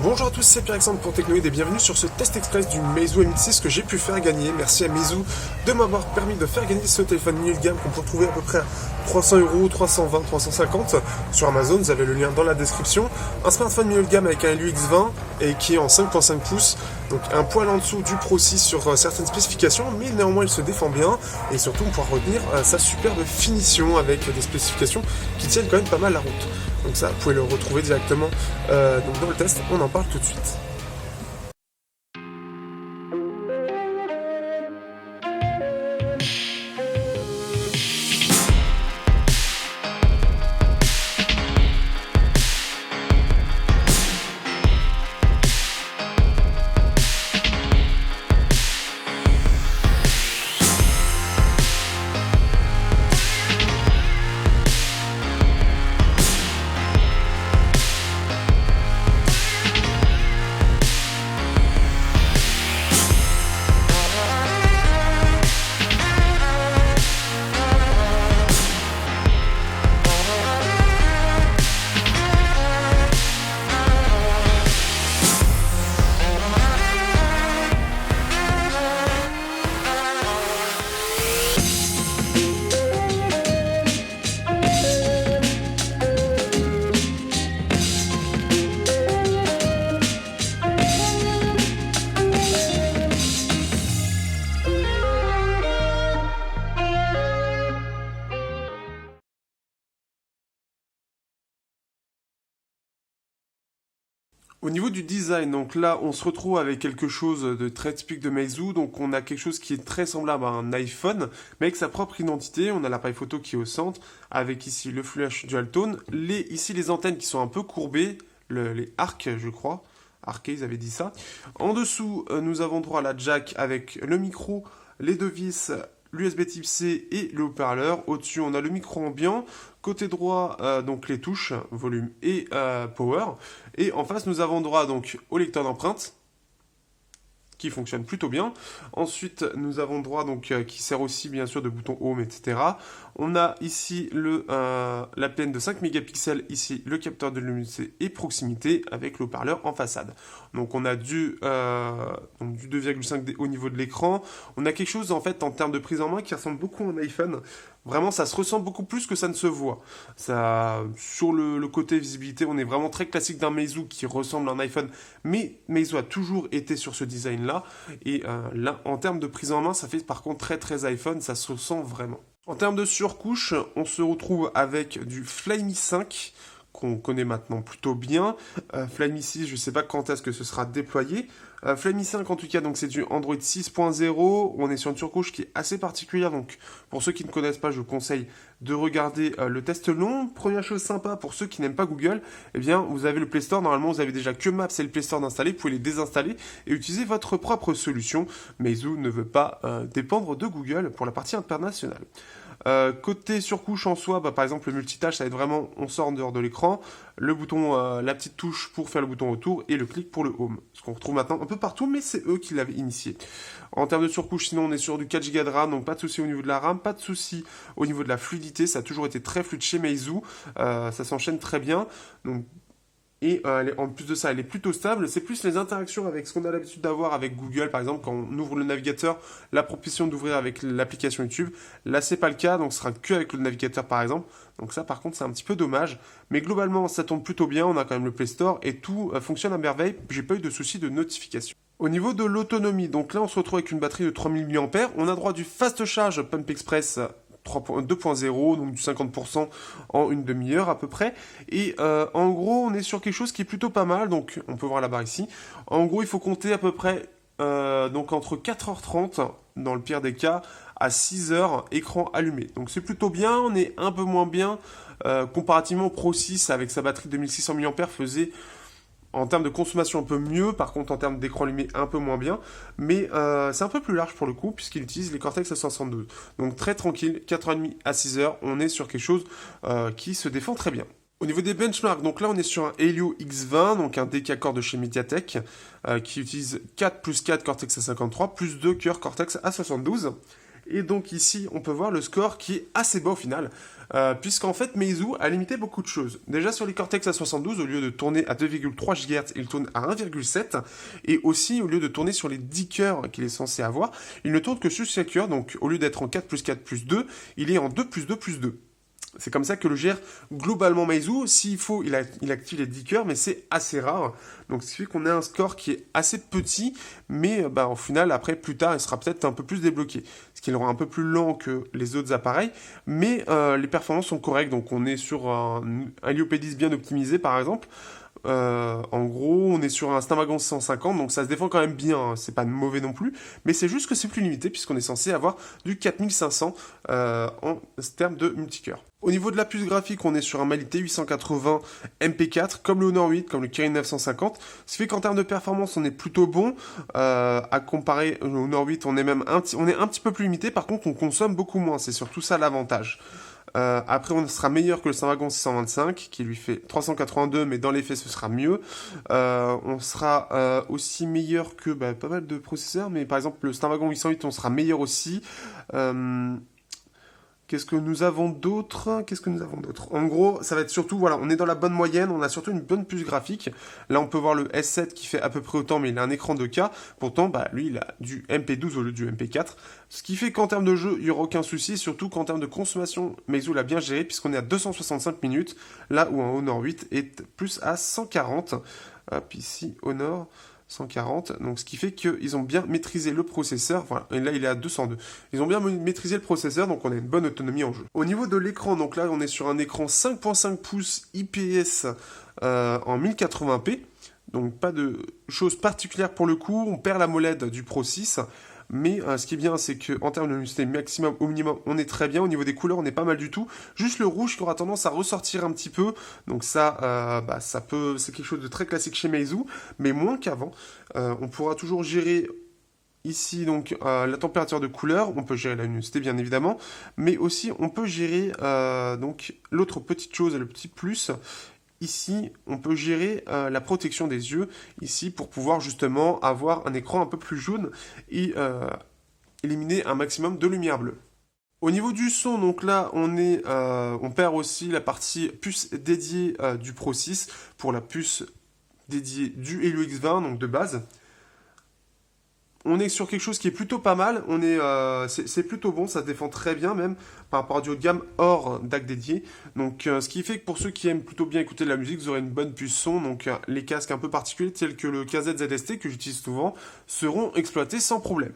Bonjour à tous, c'est Pierre-Alexandre pour Technoïd et bienvenue sur ce test express du Meizu M6 que j'ai pu faire gagner. Merci à Meizu de m'avoir permis de faire gagner ce téléphone milieu de gamme qu'on peut trouver à peu près à 300 €, 320, 350 sur Amazon. Vous avez le lien dans la description. Un smartphone milieu de gamme avec un LU X20 et qui est en 5.5 pouces. Donc un poil en dessous du Pro 6 sur certaines spécifications, mais néanmoins il se défend bien et surtout on pourra retenir sa superbe finition avec des spécifications qui tiennent quand même pas mal la route. Donc ça, vous pouvez le retrouver directement donc dans le test, on en parle tout de suite. Au niveau du design, donc là, on se retrouve avec quelque chose de très typique de Meizu. Donc on a quelque chose qui est très semblable à un iPhone, mais avec sa propre identité. On a l'appareil photo qui est au centre, avec ici le flash dual tone. Ici les antennes qui sont un peu courbées, les arcs, je crois. Arqués, ils avaient dit ça. En dessous, nous avons droit à la jack avec le micro, les deux vis, l'USB type C et le haut-parleur. Au-dessus, on a le micro ambiant. Côté droit, donc les touches, volume et power. Et en face, nous avons droit donc au lecteur d'empreintes, qui fonctionne plutôt bien. Ensuite, nous avons droit donc qui sert aussi bien sûr de bouton home, etc. On a ici la plaine de 5 mégapixels, ici le capteur de luminosité et proximité avec le haut-parleur en façade. Donc on a du 2,5D au niveau de l'écran. On a quelque chose en fait en termes de prise en main qui ressemble beaucoup à un iPhone. Vraiment, ça se ressent beaucoup plus que ça ne se voit. Ça, sur le côté visibilité, on est vraiment très classique d'un Meizu qui ressemble à un iPhone, mais Meizu a toujours été sur ce design-là. Et là, en termes de prise en main, ça fait par contre très très iPhone, ça se ressent vraiment. En termes de surcouche, on se retrouve avec du Flyme 5 qu'on connaît maintenant plutôt bien. Flyme 6, je ne sais pas quand est-ce que ce sera déployé. Flyme 5 en tout cas, donc c'est du Android 6.0. On est sur une surcouche qui est assez particulière, donc pour ceux qui ne connaissent pas, je vous conseille de regarder le test long. Première chose sympa pour ceux qui n'aiment pas Google, eh bien vous avez le Play Store. Normalement, vous avez déjà que Maps et le Play Store d'installer. Vous pouvez les désinstaller et utiliser votre propre solution. Meizu ne veut pas dépendre de Google pour la partie internationale. Côté surcouche en soi, par exemple le multitâche, ça va être vraiment, on sort en dehors de l'écran, le bouton, la petite touche pour faire le bouton retour et le clic pour le home. Ce qu'on retrouve maintenant un peu partout, mais c'est eux qui l'avaient initié. En termes de surcouche, sinon on est sur du 4 Go de RAM, donc pas de souci au niveau de la RAM, pas de souci au niveau de la fluidité, ça a toujours été très fluide chez Meizu, ça s'enchaîne très bien. Donc et en plus de ça, elle est plutôt stable. C'est plus les interactions avec ce qu'on a l'habitude d'avoir avec Google, par exemple, quand on ouvre le navigateur, la proposition d'ouvrir avec l'application YouTube. Là, c'est pas le cas, donc ce sera que avec le navigateur, par exemple. Donc ça, par contre, c'est un petit peu dommage. Mais globalement, ça tourne plutôt bien. On a quand même le Play Store et tout fonctionne à merveille. J'ai pas eu de soucis de notification. Au niveau de l'autonomie, donc là, on se retrouve avec une batterie de 3000 mAh. On a droit du Fast Charge Pump Express 2.0, donc du 50% en une demi-heure à peu près. Et en gros, on est sur quelque chose qui est plutôt pas mal. Donc, on peut voir la barre ici. En gros, il faut compter à peu près donc entre 4h30, dans le pire des cas, à 6h, écran allumé. Donc, c'est plutôt bien. On est un peu moins bien comparativement au Pro 6 avec sa batterie de 2600 mAh faisait en termes de consommation un peu mieux, par contre en termes d'écran allumé un peu moins bien, mais c'est un peu plus large pour le coup, puisqu'il utilise les Cortex A72. Donc très tranquille, 4h30 à 6h, on est sur quelque chose qui se défend très bien. Au niveau des benchmarks, donc là on est sur un Helio X20, donc un Deca-Core de chez MediaTek, qui utilise 4 plus 4 Cortex A53, plus 2 cœurs Cortex A72. Et donc ici, on peut voir le score qui est assez bas au final, puisqu'en fait, Meizu a limité beaucoup de choses. Déjà sur les Cortex A72, au lieu de tourner à 2,3 GHz, il tourne à 1,7. Et aussi, au lieu de tourner sur les 10 cœurs qu'il est censé avoir, il ne tourne que sur 5 cœurs. Donc au lieu d'être en 4 plus 4 plus 2, il est en 2 plus 2 plus 2. C'est comme ça que le gère globalement Meizu. S'il faut, il active les 10 cœurs, mais c'est assez rare. Donc, ce qui fait qu'on a un score qui est assez petit, mais au final, après, plus tard, il sera peut-être un peu plus débloqué. Ce qui est un peu plus lent que les autres appareils, mais les performances sont correctes. Donc, on est sur un Helio P10 bien optimisé, par exemple. En gros, on est sur un Snapdragon 650, donc ça se défend quand même bien, hein, c'est pas mauvais non plus, mais c'est juste que c'est plus limité puisqu'on est censé avoir du 4500 en termes de multicœur. Au niveau de la puce graphique, on est sur un Mali T880 MP4, comme le Honor 8, comme le Kirin 950, ce qui fait qu'en termes de performance, on est plutôt bon. À comparer au Honor 8, on est un petit peu plus limité, par contre, on consomme beaucoup moins, c'est surtout ça l'avantage. Après, on sera meilleur que le Snapdragon 625, qui lui fait 382, mais dans les faits, ce sera mieux. On sera aussi meilleur que pas mal de processeurs, mais par exemple, le Snapdragon 808, on sera meilleur aussi. Qu'est-ce que nous avons d'autre? En gros, ça va être surtout, voilà, on est dans la bonne moyenne, on a surtout une bonne puce graphique. Là, on peut voir le S7 qui fait à peu près autant, mais il a un écran 2K. Pourtant, lui, il a du MP12 au lieu du MP4. Ce qui fait qu'en termes de jeu, il n'y aura aucun souci, surtout qu'en termes de consommation, Meizu l'a bien géré, puisqu'on est à 265 minutes, là où un Honor 8 est plus à 140. Hop, ici, Honor 140, donc ce qui fait qu'ils ont bien maîtrisé le processeur, voilà, et là il est à 202. Ils ont bien maîtrisé le processeur, donc on a une bonne autonomie en jeu. Au niveau de l'écran, donc là on est sur un écran 5.5 pouces IPS en 1080p, donc pas de choses particulières pour le coup, on perd la molette du Pro 6, mais ce qui est bien, c'est qu'en termes de luminosité maximum au minimum, on est très bien. Au niveau des couleurs, on n'est pas mal du tout. Juste le rouge qui aura tendance à ressortir un petit peu. Donc ça, c'est quelque chose de très classique chez Meizu, mais moins qu'avant. On pourra toujours gérer ici donc la température de couleur. On peut gérer la luminosité bien évidemment, mais aussi on peut gérer donc l'autre petite chose, le petit plus. Ici, on peut gérer la protection des yeux, ici, pour pouvoir justement avoir un écran un peu plus jaune et éliminer un maximum de lumière bleue. Au niveau du son, donc là, on perd aussi la partie puce dédiée du Pro 6 pour la puce dédiée du Helio X20, donc de base. On est sur quelque chose qui est plutôt pas mal, c'est plutôt bon, ça se défend très bien même par rapport à du haut de gamme hors DAC dédié. Donc ce qui fait que pour ceux qui aiment plutôt bien écouter de la musique, vous aurez une bonne puce son, donc les casques un peu particuliers tels que le KZ-ZST que j'utilise souvent seront exploités sans problème.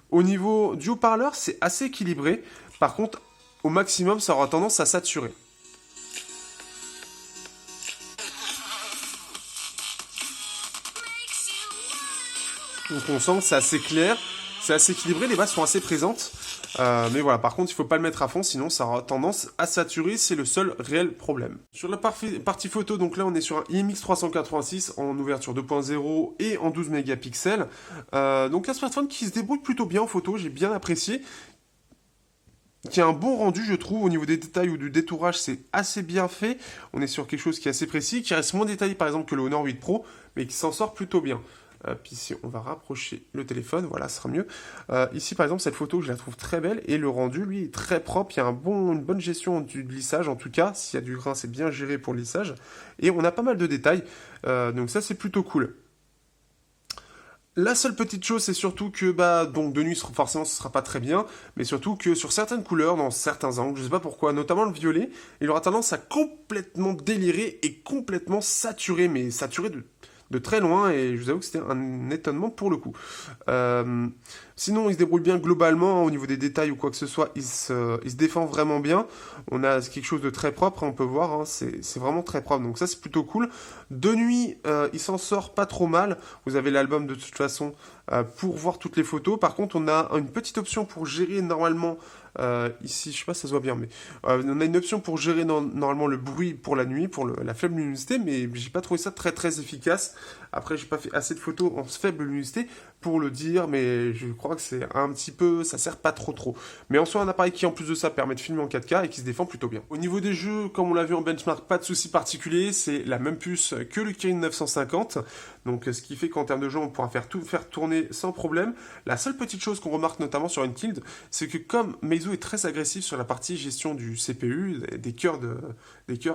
Au niveau du haut-parleur, c'est assez équilibré, par contre au maximum ça aura tendance à saturer. Donc on sent que c'est assez clair, c'est assez équilibré, les basses sont assez présentes. Mais voilà, par contre, il ne faut pas le mettre à fond, sinon ça aura tendance à saturer, c'est le seul réel problème. Sur la partie photo, donc là on est sur un IMX 386 en ouverture 2.0 et en 12 mégapixels. Donc un smartphone qui se débrouille plutôt bien en photo, j'ai bien apprécié. Qui a un bon rendu, je trouve, au niveau des détails ou du détourage, c'est assez bien fait. On est sur quelque chose qui est assez précis, qui reste moins détaillé par exemple que le Honor 8 Pro, mais qui s'en sort plutôt bien. Puis ici, on va rapprocher le téléphone, voilà, ce sera mieux. Ici, par exemple, cette photo, je la trouve très belle, et le rendu, lui, est très propre. Il y a une bonne gestion du lissage, en tout cas. S'il y a du grain, c'est bien géré pour le lissage. Et on a pas mal de détails, donc ça, c'est plutôt cool. La seule petite chose, c'est surtout que donc de nuit, forcément, ce sera pas très bien, mais surtout que sur certaines couleurs, dans certains angles, je sais pas pourquoi, notamment le violet, il aura tendance à complètement délirer et complètement saturer, mais saturer de très loin, et je vous avoue que c'était un étonnement pour le coup. Sinon, il se débrouille bien globalement, au niveau des détails ou quoi que ce soit, il se défend vraiment bien. On a quelque chose de très propre, on peut voir, hein, c'est vraiment très propre, donc ça c'est plutôt cool. De nuit, il s'en sort pas trop mal, vous avez l'album de toute façon pour voir toutes les photos. Par contre, on a une petite option pour gérer normalement, ici, je sais pas si ça se voit bien, mais on a une option pour gérer normalement le bruit pour la nuit, pour la faible luminosité, mais j'ai pas trouvé ça très très efficace. Après, j'ai pas fait assez de photos en faible luminosité pour le dire, mais je crois que c'est un petit peu, ça sert pas trop. Mais en soi, un appareil qui en plus de ça permet de filmer en 4K et qui se défend plutôt bien. Au niveau des jeux, comme on l'a vu en benchmark, pas de souci particulier, c'est la même puce que le Kirin 950, donc ce qui fait qu'en termes de jeu, on pourra faire tourner sans problème. La seule petite chose qu'on remarque notamment sur Untitled, c'est que comme Meizu est très agressif sur la partie gestion du CPU, des cœurs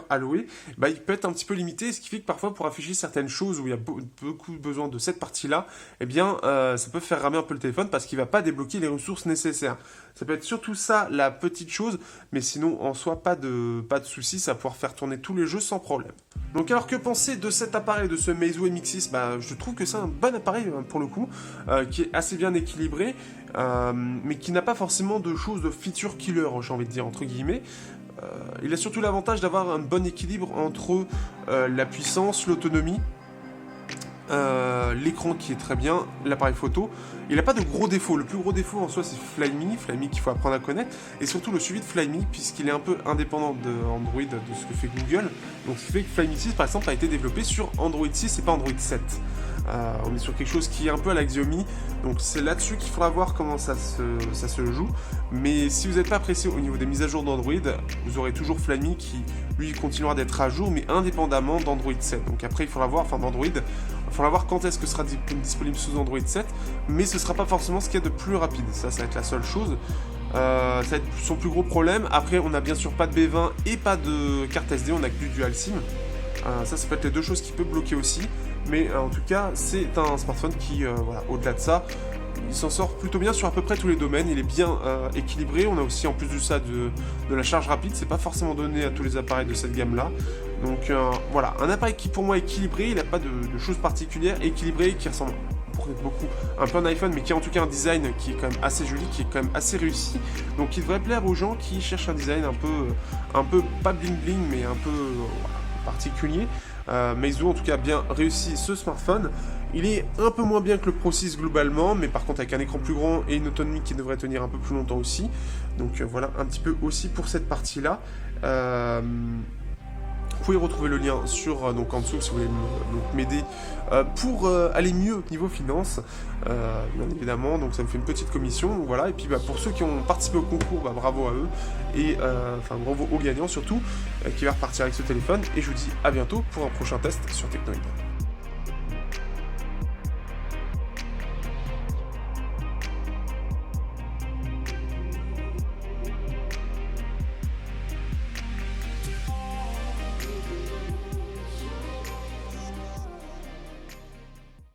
alloués, bah, il peut être un petit peu limité, ce qui fait que parfois pour afficher certaines choses où il y a beaucoup besoin de cette partie-là, eh bien ça peut faire ramer un peu le téléphone parce qu'il va pas débloquer les ressources nécessaires. Ça peut être surtout ça la petite chose, mais sinon en soi pas de soucis, ça va pouvoir faire tourner tous les jeux sans problème. Donc alors que penser de cet appareil, de ce Meizu MX6? Bah, je trouve que c'est un bon appareil pour le coup, qui est assez bien équilibré, mais qui n'a pas forcément de choses de feature killer, j'ai envie de dire entre guillemets. Il a surtout l'avantage d'avoir un bon équilibre entre la puissance, l'autonomie, l'écran qui est très bien, l'appareil photo. Il n'a pas de gros défauts. Le plus gros défaut en soi c'est Flyme qu'il faut apprendre à connaître, et surtout le suivi de Flyme puisqu'il est un peu indépendant de Android, de ce que fait Google. Donc ce qui fait que Flyme 6 par exemple a été développé sur Android 6 et pas Android 7. On est sur quelque chose qui est un peu à la Xiaomi, donc c'est là-dessus qu'il faudra voir comment ça se joue. Mais si vous n'êtes pas pressé au niveau des mises à jour d'Android, vous aurez toujours Flyme qui lui continuera d'être à jour, mais indépendamment d'Android 7. Donc après il faudra voir, d'Android, il faudra voir quand est-ce que sera disponible sous Android 7, mais ce sera pas forcément ce qu'il y a de plus rapide. Ça va être la seule chose. Ça va être son plus gros problème. Après on n'a bien sûr pas de B20 et pas de carte SD, on a que du dual SIM. Ça peut être les deux choses qui peuvent bloquer aussi. Mais en tout cas, c'est un smartphone qui, au-delà de ça, il s'en sort plutôt bien sur à peu près tous les domaines. Il est bien équilibré. On a aussi, en plus de ça, de la charge rapide. C'est pas forcément donné à tous les appareils de cette gamme-là. Donc voilà, un appareil qui pour moi est équilibré. Il n'a pas de choses particulières. Équilibré, qui ressemble beaucoup un peu à un iPhone, mais qui a en tout cas un design qui est quand même assez joli, qui est quand même assez réussi. Donc il devrait plaire aux gens qui cherchent un design un peu pas bling bling, mais un peu particulier. Meizu en tout cas a bien réussi ce smartphone. Il est un peu moins bien que le Pro 6 globalement, mais par contre avec un écran plus grand et une autonomie qui devrait tenir un peu plus longtemps aussi. Donc voilà un petit peu aussi pour cette partie là. Vous pouvez retrouver le lien sur donc en dessous si vous voulez m'aider pour aller mieux niveau finance, bien évidemment. Donc ça me fait une petite commission, donc voilà. Et puis pour ceux qui ont participé au concours, bravo à eux et bravo aux gagnants surtout qui va repartir avec ce téléphone. Et je vous dis à bientôt pour un prochain test sur Teknoid.